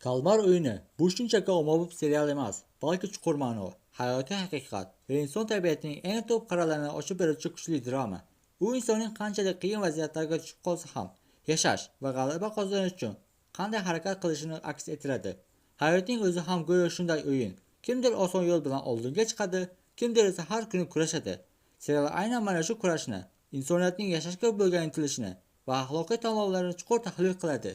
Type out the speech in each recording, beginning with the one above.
Kalmar o'yini bu shunchaki ommabop serial emas, balki chuqur ma'no, hayotiy haqiqat va inson tabiatining eng top qaralarini ochib beruvchi kuchli drama. U insonning qanchalik qiyin vaziyatlarga tushib qolsa ham, yashash va g'alaba qozonish uchun qanday harakat qilishini aks ettiradi. Hayotning o'zi ham go'yo shunday o'yin. Kimdir oson yo'l bilan oldinga chiqadi, kimdir esa har kuni kurashadi. Serial aynan mana shu kurashni, insoniyatning yashashga bo'lgan intilishini va axloqiy tanlovlarini chuqur tahlil qiladi.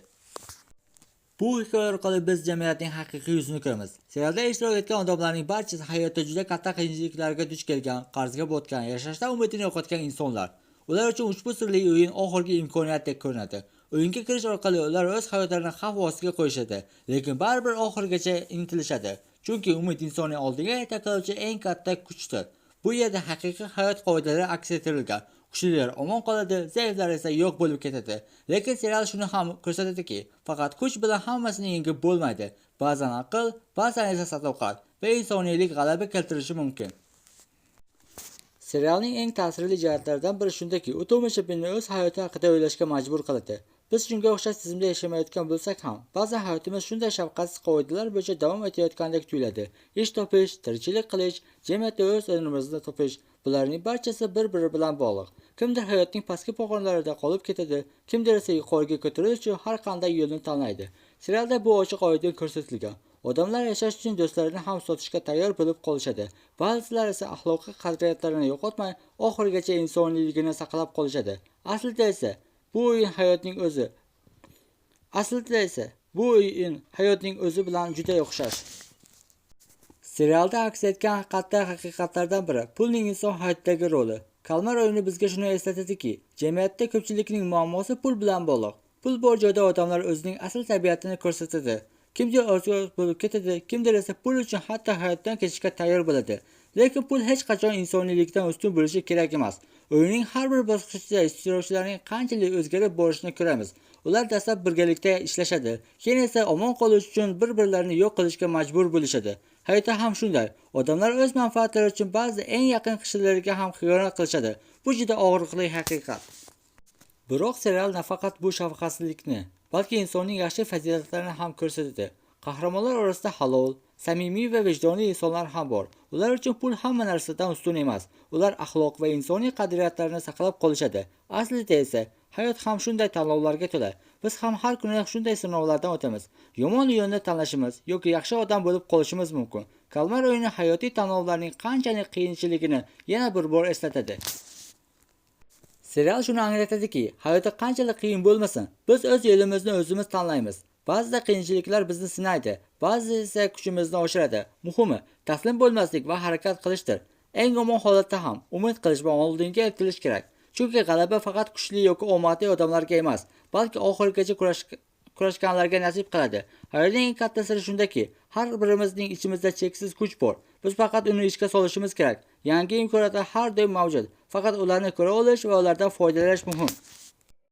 Bu hikoya orqali biz jamiyatning haqiqiy yuzini ko'ramiz. Serialda ishtirok etgan odamlarning barchasi hayotda juda katta qiyinchiliklarga duch kelgan, qarzga botgan, yashashdan umidini yo'qotgan insonlar. Ular uchun ushbu sirli o'yin oxirgi imkoniyatdek ko'rinadi. O'yinga kirish orqali ular o'z hayotlarini xavf ostiga qo'yishadi, lekin baribir oxirigacha intilishadi. Chunki umid insonning oldiga yetaklovchi eng katta kuchdir. Bu yerda haqiqiy hayot qoidalari aks ettirilgan. Kuchlilar omon qoladi, zaiflar esa yo'q bo'lib ketadi. Lekin serial shuni ham ko'rsatadiki, faqat kuch bilan hammasini yengib bo'lmaydi. Ba'zan aql, ba'zan esa sadoqat va insoniylik g'alaba keltirishi mumkin. Serialning eng ta'sirli jihatlaridan biri shundaki, u tomoshabinni o'z hayoti haqida o'ylashga majbur qiladi. Biz shunga o'xshash tizimda yashamayotgan bo'lsak ham, ba'zan hayotimiz shunday shafqatsiz qoidalar bo'yicha davom etayotgandek tuyuladi. Ish topish, tirikchilik qilish, jamiyatda o'z o'rnimizni topish, bularning barchasi bir-biri bilan bog'liq. Kimdir hayotning pastki pog'onlarida qolib ketadi, kimdir esa yuqoriga ko'tarish uchun har qanday yo'lni tanlaydi. Serialda bu ochiq oydin ko'rsatilgan. Odamlar yashash uchun do'stlarini ham sotishga tayyor bo'lib qolishadi. Ba'zilar esa axloqiy qadriyatlarini yo'qotmay, oxirigacha insoniyligini saqlab qolishadi. Aslida esa bu o'yin hayotning o'zi bilan juda o'xshash. Serialda aks etgan katta haqiqatlardan biri pulning inson hayotidagi roli. Kalmar o'yini bizga shuni eslatadiki, jamiyatda ko'pchilikning muammosi pul bilan bog'liq. Pul bor joyda odamlar o'zining asl tabiatini ko'rsatadi. Kimdir orzu bo'lib ketadi, kimdir esa pul uchun hatto hayotdan kechishga tayyor bo'ladi. Lekin pul hech qachon insoniylikdan ustun bo'lishi kerak emas. O'yinning har bir bosqichida ishtirokchilarning qanchalik o'zgarib borishini ko'ramiz. Ular dastlab birgalikda ishlashadi, keyin esa omon qolish uchun bir-birlarini yo'q qilishga majbur bo'lishadi. Hayotda ham shunday. Odamlar o'z manfaatlari uchun ba'zi eng yaqin kishilariga ham xiyonat qilishadi. Bu juda og'riqli haqiqat. Biroq serial nafaqat bu shafqatsizlikni, balki insonning yaxshi fazilatlarini ham ko'rsatadi. Qahramonlar orasida halol, samimiy va vijdonli insonlar ham bor. Ular uchun pul hamma narsadan ustun emas. Ular axloq va insoniy qadriyatlarni saqlab qolishadi. Aslida esa hayot ham shunday tanlovlarga to'la. Biz ham har kuni shunday sinovlardan o'tamiz. Yomon yo'lni tanlashimiz yoki yaxshi odam bo'lib qolishimiz mumkin. Kalmar o'yini hayotiy tanlovlarning qanchalik qiyinchiligini yana bir bor eslatadi. Serial shuni anglatadiki, hayotda qanchalik qiyin bo'lmasin, biz o'z yo'limizni o'zimiz tanlaymiz. Ba'zida qiyinchiliklar bizni sinaydi, ba'zida esa kuchimizni oshiradi. Muhimi, taslim bo'lmaslik va harakat qilishdir. Eng yomon holatda ham umid qilish va oldinga intilish kerak. Chunki g'alaba faqat kuchli yoki omadli odamlarga emas, balki oxirigacha kurashganlarga nasib qiladi. Hayotning eng katta siri shundaki, har birimizning ichimizda cheksiz kuch bor. Biz faqat uni ishga solishimiz kerak. Yangi imkoniyatlar har doim mavjud. Faqat ularni ko'ra olish va ulardan foydalanish muhim.